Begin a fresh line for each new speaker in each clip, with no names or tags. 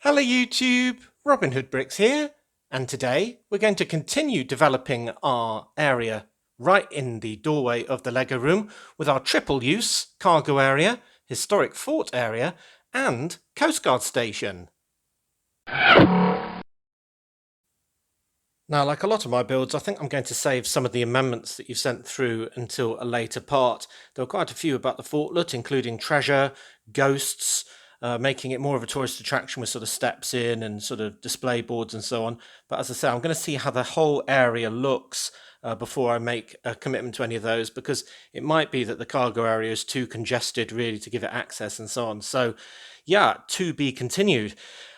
Hello YouTube, Robin Hood Bricks here, and today we're going to continue developing our area right in the doorway of the Lego room with our triple use cargo area, historic fort area and Coast Guard station. Now, like a lot of my builds, I think I'm going to save some of the amendments that you've sent through until a later part. There were quite a few about the fortlet, including treasure, ghosts, making it more of a tourist attraction with sort of steps in and sort of display boards and so on. But as I say, I'm going to see how the whole area looks before I make a commitment to any of those, because it might be that the cargo area is too congested really to give it access and so on. So yeah, to be continued.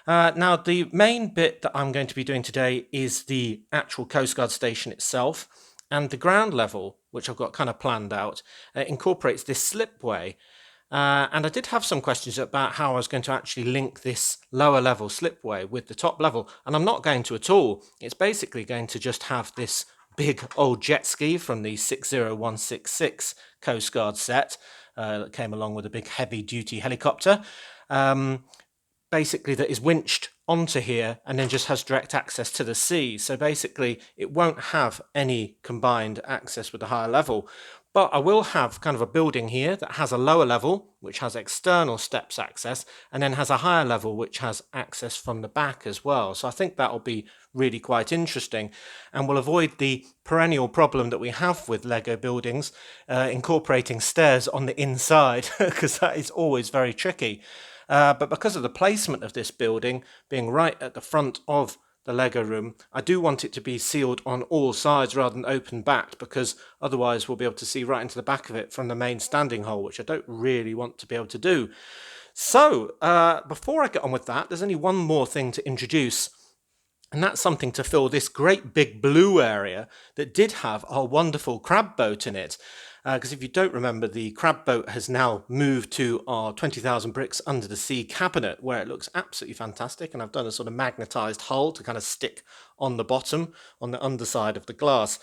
Now, the main bit that I'm going to be doing today is the actual Coast Guard station itself, and the ground level, which I've got kind of planned out, incorporates this slipway. And I did have some questions about how I was going to actually link this lower level slipway with the top level, and I'm not going to at all. It's basically going to just have this big old jet ski from the 60166 Coast Guard set that came along with a big heavy duty helicopter. Basically that is winched onto here and then just has direct access to the sea. So basically it won't have any combined access with the higher level. But I will have kind of a building here that has a lower level, which has external steps access, and then has a higher level, which has access from the back as well. So I think that'll be really quite interesting, and will avoid the perennial problem that we have with Lego buildings, incorporating stairs on the inside, because that is always very tricky. But because of the placement of this building being right at the front of the Lego room, I do want it to be sealed on all sides rather than open backed, because otherwise we'll be able to see right into the back of it from the main standing hole, which I don't really want to be able to do. So before I get on with that, there's only one more thing to introduce, and that's something to fill this great big blue area that did have our wonderful crab boat in it. Because if you don't remember, the crab boat has now moved to our 20,000 bricks under the sea cabinet, where it looks absolutely fantastic, and I've done a sort of magnetized hull to kind of stick on the bottom, on the underside of the glass.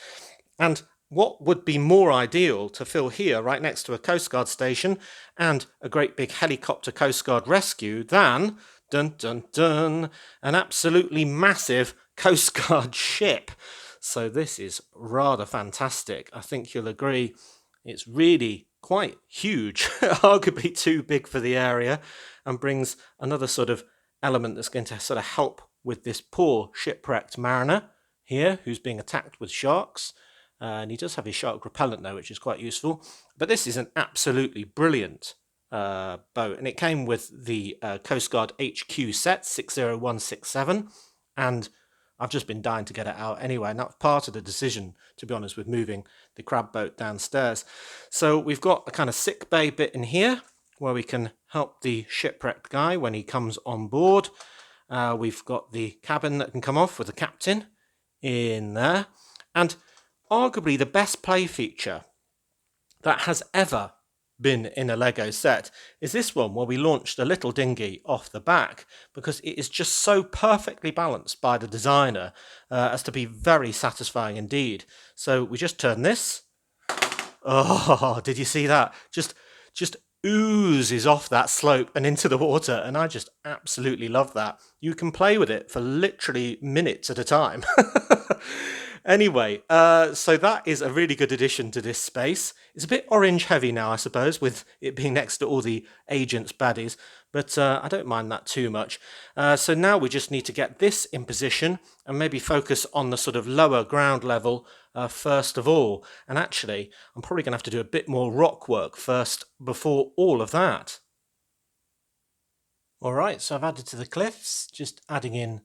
And what would be more ideal to fill here, right next to a Coast Guard station and a great big helicopter Coast Guard rescue, than, dun dun dun, an absolutely massive Coast Guard ship. So this is rather fantastic. I think you'll agree. It's really quite huge, arguably too big for the area, and brings another sort of element that's going to sort of help with this poor shipwrecked mariner here who's being attacked with sharks. And he does have his shark repellent though, which is quite useful. But this is an absolutely brilliant boat, and it came with the Coast Guard HQ set 60167, and I've just been dying to get it out anyway, and that's part of the decision, to be honest, with moving the crab boat downstairs. So we've got a kind of sick bay bit in here where we can help the shipwrecked guy when he comes on board. We've got the cabin that can come off with the captain in there. And arguably the best play feature that has ever been in a Lego set is this one, where we launched a little dinghy off the back, because it is just so perfectly balanced by the designer as to be very satisfying indeed. So we just turn this. Oh, did you see that? Just oozes off that slope and into the water, and I just absolutely love that. You can play with it for literally minutes at a time. Anyway, so that is a really good addition to this space. It's a bit orange heavy now, I suppose, with it being next to all the agents' baddies, but I don't mind that too much. So now we just need to get this in position and maybe focus on the sort of lower ground level first of all. And actually, I'm probably going to have to do a bit more rock work first before all of that. All right, so I've added to the cliffs, just adding in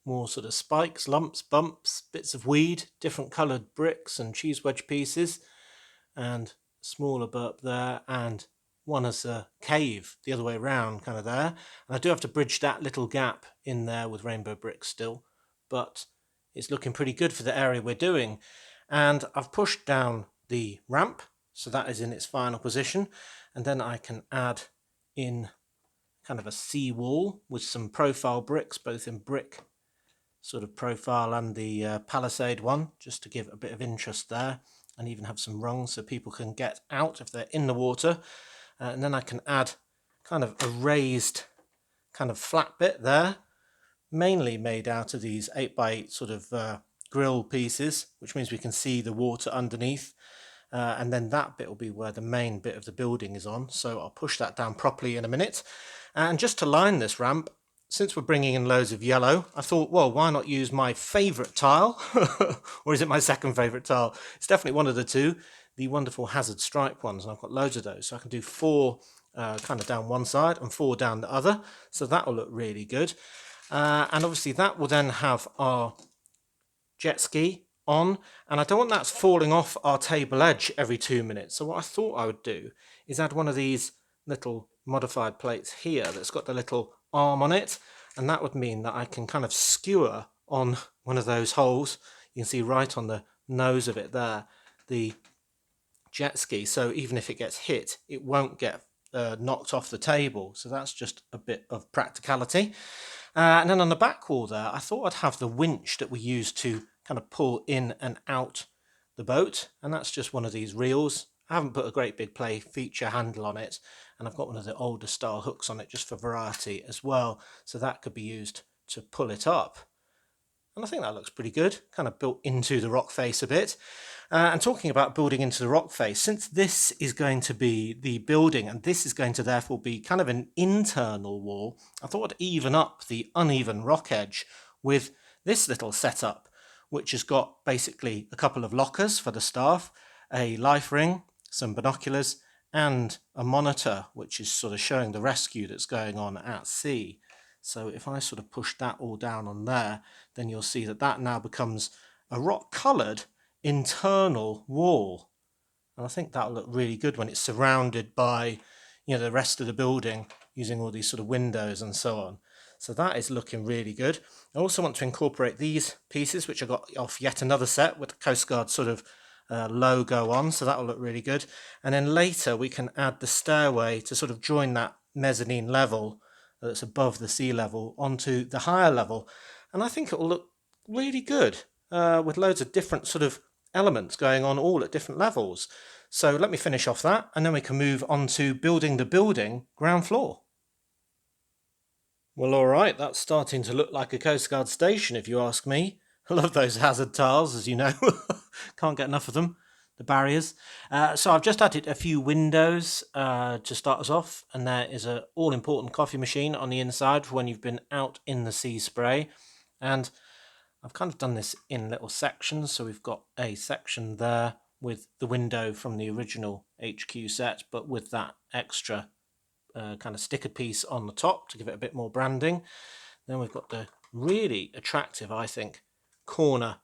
more sort of spikes, lumps, bumps, bits of weed, different coloured bricks and cheese wedge pieces, and a smaller burp there, and one as a cave the other way around, kind of there. And I do have to bridge that little gap in there with rainbow bricks still, but it's looking pretty good for the area we're doing. And I've pushed down the ramp, so that is in its final position, and then I can add in kind of a seawall with some profile bricks, both in brick sort of profile and the palisade one, just to give a bit of interest there, and even have some rungs so people can get out if they're in the water. And then I can add kind of a raised kind of flat bit there mainly made out of these 8x8 sort of grill pieces, which means we can see the water underneath. And then that bit will be where the main bit of the building is on. So I'll push that down properly in a minute. And just to line this ramp, since we're bringing in loads of yellow, I thought, well, why not use my favourite tile? Or is it my second favourite tile? It's definitely one of the two, the wonderful hazard stripe ones. And I've got loads of those. So I can do 4 kind of down one side and 4 down the other. So that will look really good. And obviously that will then have our jet ski on, and I don't want that falling off our table edge every 2 minutes. So what I thought I would do is add one of these little modified plates here that's got the little arm on it, and that would mean that I can kind of skewer on one of those holes. You can see right on the nose of it there, the jet ski, so even if it gets hit, it won't get knocked off the table. So that's just a bit of practicality. And then on the back wall there, I thought I'd have the winch that we use to kind of pull in and out the boat, and that's just one of these reels. I haven't put a great big play feature handle on it, and I've got one of the older style hooks on it just for variety as well, so that could be used to pull it up. And I think that looks pretty good, kind of built into the rock face a bit. And talking about building into the rock face, since this is going to be the building and this is going to therefore be kind of an internal wall, I thought I'd even up the uneven rock edge with this little setup, which has got basically a couple of lockers for the staff, a life ring, some binoculars, and a monitor, which is sort of showing the rescue that's going on at sea. So if I sort of push that all down on there, then you'll see that that now becomes a rock-coloured internal wall. And I think that'll look really good when it's surrounded by, you know, the rest of the building using all these sort of windows and so on. So that is looking really good. I also want to incorporate these pieces, which I got off yet another set with the Coast Guard sort of logo on, so that will look really good. And then later we can add the stairway to sort of join that mezzanine level that's above the sea level onto the higher level, and I think it will look really good with loads of different sort of elements going on all at different levels. So let me finish off that, and then we can move on to building the building ground floor. Well, all right, that's starting to look like a Coast Guard station if you ask me. I love those hazard tiles, as you know. Can't get enough of them, the barriers. So I've just added a few windows to start us off, and there is an all-important coffee machine on the inside for when you've been out in the sea spray. And I've kind of done this in little sections, so we've got a section there with the window from the original HQ set, but with that extra kind of stickered piece on the top to give it a bit more branding. Then we've got the really attractive, I think, corner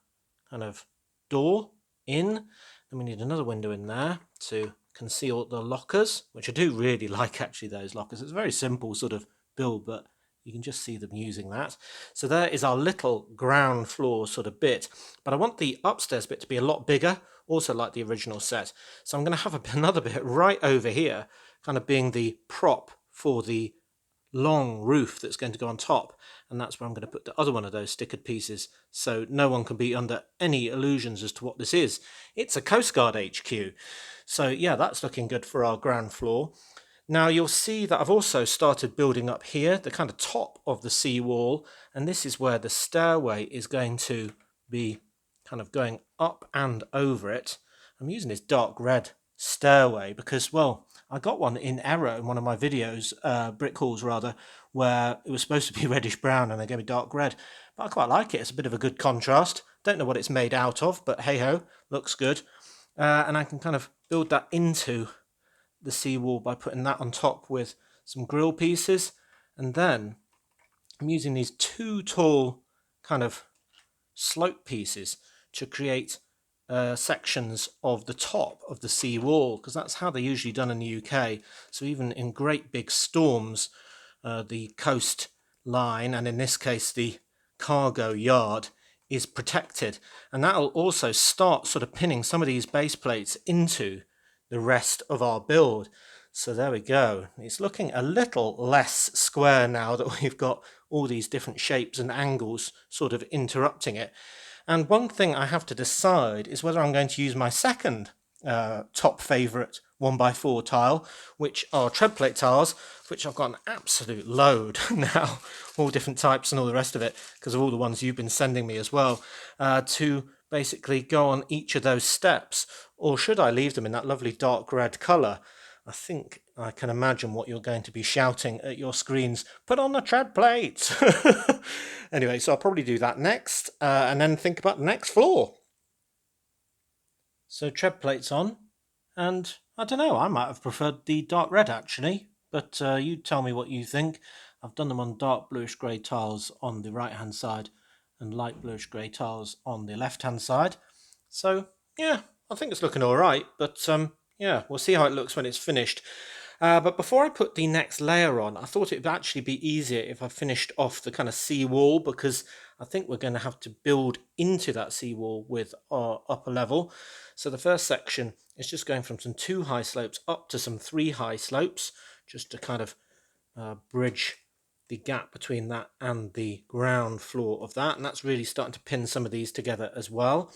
kind of door in. Then we need another window in there to conceal the lockers, which I do really like actually, those lockers. It's a very simple sort of build, but you can just see them using that. So there is our little ground floor sort of bit, but I want the upstairs bit to be a lot bigger, also like the original set. So I'm going to have another bit right over here, kind of being the prop for the long roof that's going to go on top, and that's where I'm going to put the other one of those stickered pieces, so no one can be under any illusions as to what this is. It's a Coast Guard HQ. So yeah, that's looking good for our ground floor. Now you'll see that I've also started building up here, the kind of top of the sea wall, and this is where the stairway is going to be kind of going up and over it. I'm using this dark red stairway because, well, I got one in error in one of my videos, brick hauls rather, where it was supposed to be reddish brown and they gave me dark red. But I quite like it. It's a bit of a good contrast. Don't know what it's made out of, but hey ho, looks good. And I can kind of build that into the seawall by putting that on top with some grill pieces. And then I'm using these 2 tall kind of slope pieces to create sections of the top of the sea wall, because that's how they're usually done in the UK. So even in great big storms, the coast line, and in this case the cargo yard, is protected, and that'll also start sort of pinning some of these base plates into the rest of our build. So there we go. It's looking a little less square now that we've got all these different shapes and angles sort of interrupting it. And one thing I have to decide is whether I'm going to use my second top favourite 1x4 tile, which are tread plate tiles, which I've got an absolute load now, all different types and all the rest of it, because of all the ones you've been sending me as well, to basically go on each of those steps. Or should I leave them in that lovely dark red colour? I think I can imagine what you're going to be shouting at your screens. Put on the tread plate! Anyway, so I'll probably do that next, and then think about the next floor. So tread plates on, and I don't know, I might have preferred the dark red actually, but you tell me what you think. I've done them on dark bluish grey tiles on the right hand side and light bluish grey tiles on the left hand side. So yeah, I think it's looking alright, but yeah, we'll see how it looks when it's finished. But before I put the next layer on, I thought it would actually be easier if I finished off the kind of seawall, because I think we're going to have to build into that seawall with our upper level. So the first section is just going from some 2 high slopes up to some 3 high slopes, just to kind of bridge the gap between that and the ground floor of that. And that's really starting to pin some of these together as well.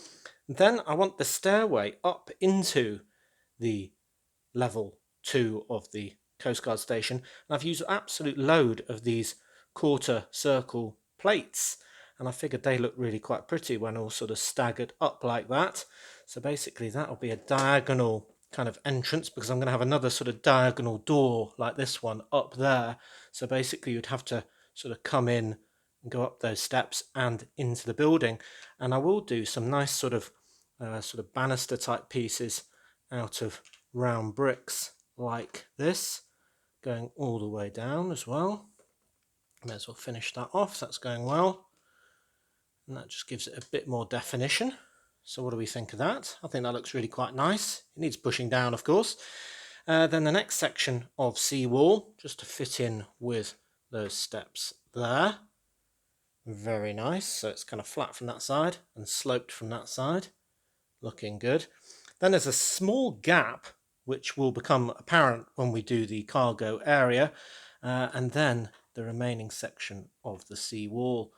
And then I want the stairway up into the level 2 of the Coast Guard station, and I've used an absolute load of these quarter circle plates, and I figured they look really quite pretty when all sort of staggered up like that. So basically that'll be a diagonal kind of entrance, because I'm going to have another sort of diagonal door like this one up there. So basically you'd have to sort of come in and go up those steps and into the building. And I will do some nice sort of banister type pieces out of round bricks like this, going all the way down as well. May as well finish that off, that's going well, and that just gives it a bit more definition. So what do we think of that? I think that looks really quite nice. It needs pushing down, of course. Then the next section of seawall, just to fit in with those steps there. Very nice. So it's kind of flat from that side and sloped from that side. Looking good. Then there's a small gap which will become apparent when we do the cargo area, and then the remaining section of the sea wall.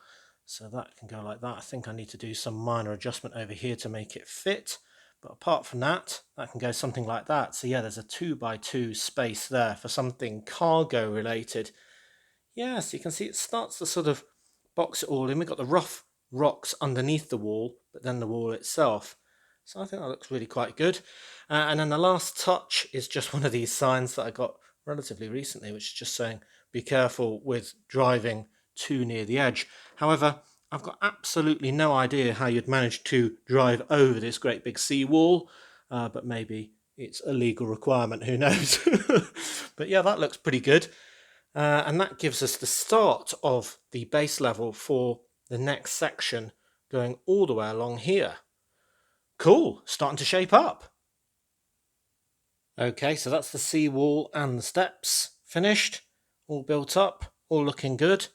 So that can go like that. I think I need to do some minor adjustment over here to make it fit, but apart from that, that can go something like that. So yeah, there's a 2x2 space there for something cargo related. Yeah, so you can see it starts to sort of box it all in. We've got the rough rocks underneath the wall, but then the wall itself. So I think that looks really quite good. And then the last touch is just one of these signs that I got relatively recently, which is just saying, be careful with driving too near the edge. However, I've got absolutely no idea how you'd manage to drive over this great big seawall, but maybe it's a legal requirement, who knows. But yeah, that looks pretty good. And that gives us the start of the base level for the next section, going all the way along here. Cool, starting to shape up. Okay, so that's the seawall and the steps finished, all built up, all looking good.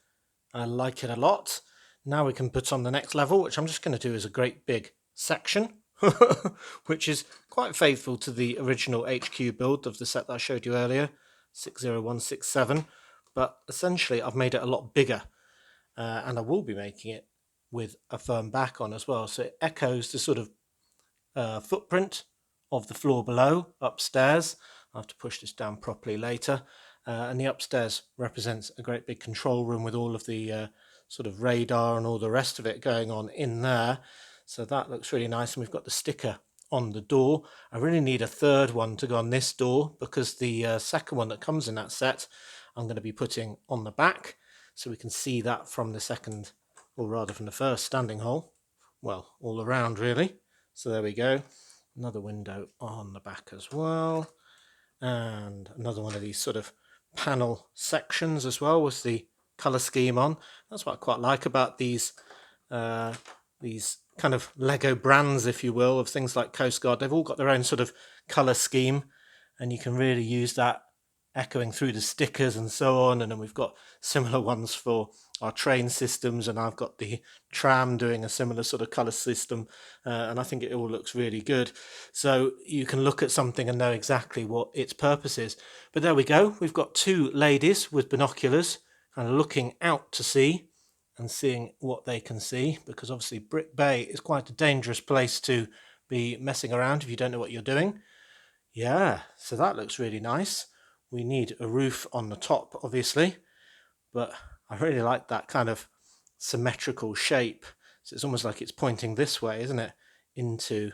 I like it a lot. Now we can put on the next level, which I'm just going to do as a great big section, which is quite faithful to the original HQ build of the set that I showed you earlier, 60167, but essentially I've made it a lot bigger, and I will be making it with a firm back on as well, so it echoes the sort of footprint of the floor below upstairs. I'll have to push this down properly later, and the upstairs represents a great big control room with all of the sort of radar and all the rest of it going on in there. So that looks really nice, and we've got the sticker on the door. I really need a third one to go on this door, because the second one that comes in that set I'm going to be putting on the back, so we can see that from the second, or rather from the first standing hole, well, all around really. So there we go, another window on the back as well, and another one of these sort of panel sections as well with the colour scheme on. That's what I quite like about these kind of Lego brands, if you will, of things like Coast Guard. They've all got their own sort of colour scheme, and you can really use that echoing through the stickers and so on. And then we've got similar ones for our train systems, and I've got the tram doing a similar sort of colour system, and I think it all looks really good. So you can look at something and know exactly what its purpose is. But there we go, we've got two ladies with binoculars kind of looking out to sea and seeing what they can see, because obviously Brick Bay is quite a dangerous place to be messing around if you don't know what you're doing. Yeah, so that looks really nice. We need a roof on the top, obviously, but I really like that kind of symmetrical shape. So it's almost like it's pointing this way, isn't it, into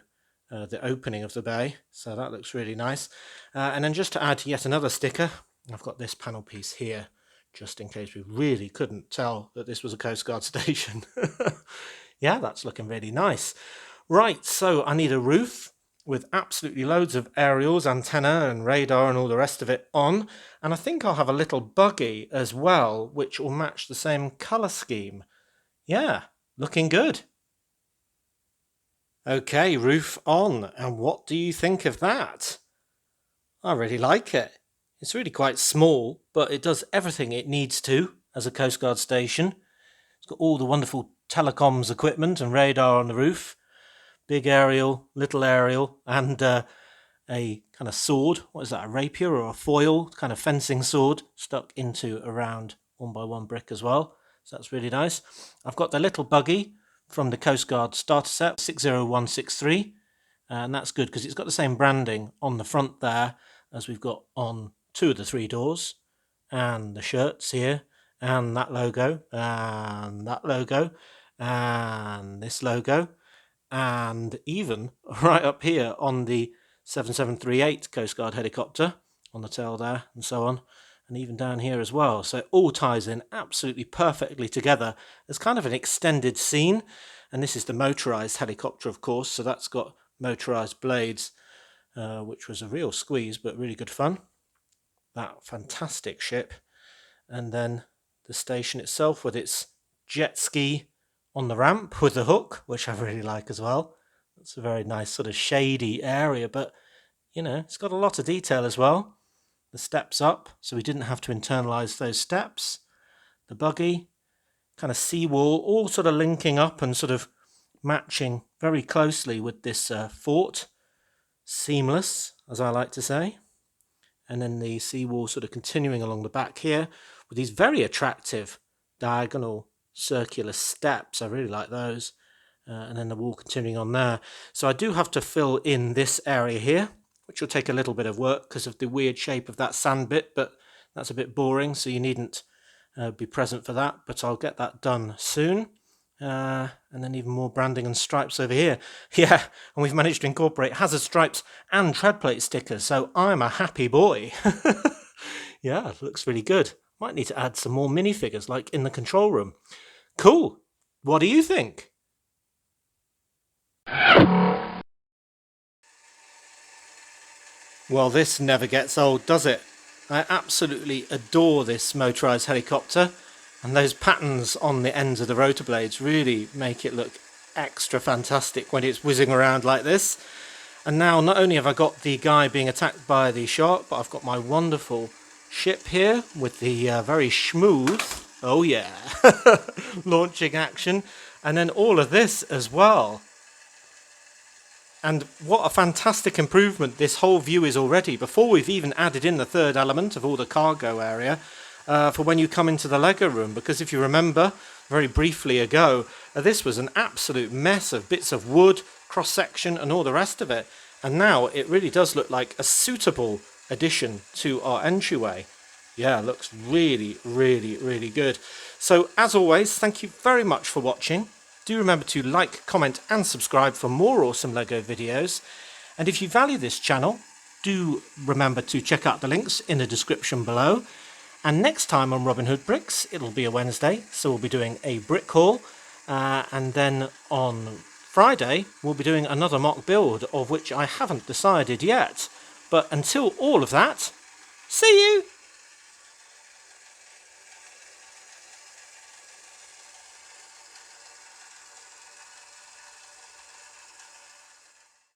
the opening of the bay. So that looks really nice. And then just to add yet another sticker, I've got this panel piece here, just in case we really couldn't tell that this was a Coast Guard station. Yeah, that's looking really nice. Right, so I need a roof with absolutely loads of aerials, antenna and radar and all the rest of it on. And I think I'll have a little buggy as well, which will match the same colour scheme. Yeah, looking good. Okay, roof on. And what do you think of that? I really like it. It's really quite small, but it does everything it needs to as a Coast Guard station. It's got all the wonderful telecoms equipment and radar on the roof. Big aerial, little aerial, and a kind of sword. What is that, a rapier or a foil kind of fencing sword stuck into a round 1x1 brick as well. So that's really nice. I've got the little buggy from the Coast Guard starter set 60163, and that's good because it's got the same branding on the front there as we've got on 2 of the 3 doors, and the shirts here, and that logo, and that logo, and this logo, and even right up here on the 7738 Coast Guard helicopter on the tail there, and so on, and even down here as well. So it all ties in absolutely perfectly together as kind of an extended scene. And this is the motorized helicopter, of course, so that's got motorized blades, which was a real squeeze, but really good fun. That fantastic ship. And then the station itself with its jet ski on the ramp with the hook, which I really like as well. It's a very nice sort of shady area, but you know, it's got a lot of detail as well. The steps up, so we didn't have to internalize those steps. The buggy, kind of seawall, all sort of linking up and sort of matching very closely with this fort. Seamless, as I like to say. And then the seawall sort of continuing along the back here with these very attractive diagonal circular steps. I really like those. And then the wall continuing on there. So I do have to fill in this area here, which will take a little bit of work because of the weird shape of that sand bit, but that's a bit boring, so you needn't be present for that, but I'll get that done soon. And then even more branding and stripes over here. Yeah, and we've managed to incorporate hazard stripes and tread plate stickers, so I'm a happy boy. Yeah, looks really good. Might need to add some more minifigures like in the control room. Cool. What do you think? Well, this never gets old, does it? I absolutely adore this motorised helicopter, and those patterns on the ends of the rotor blades really make it look extra fantastic when it's whizzing around like this. And now not only have I got the guy being attacked by the shark, but I've got my wonderful ship here with the very smooth, oh yeah, launching action, and then all of this as well. And what a fantastic improvement this whole view is already, before we've even added in the third element of all the cargo area for when you come into the Lego room. Because if you remember, very briefly ago, this was an absolute mess of bits of wood, cross-section and all the rest of it. And now it really does look like a suitable addition to our entryway. Yeah, looks really, really, really good. So as always, thank you very much for watching. Do remember to like, comment and subscribe for more awesome LEGO videos. And if you value this channel, do remember to check out the links in the description below. And next time on Robin Hood Bricks, it'll be a Wednesday, so we'll be doing a brick haul. And then on Friday, we'll be doing another mock build, of which I haven't decided yet. But until all of that, see you!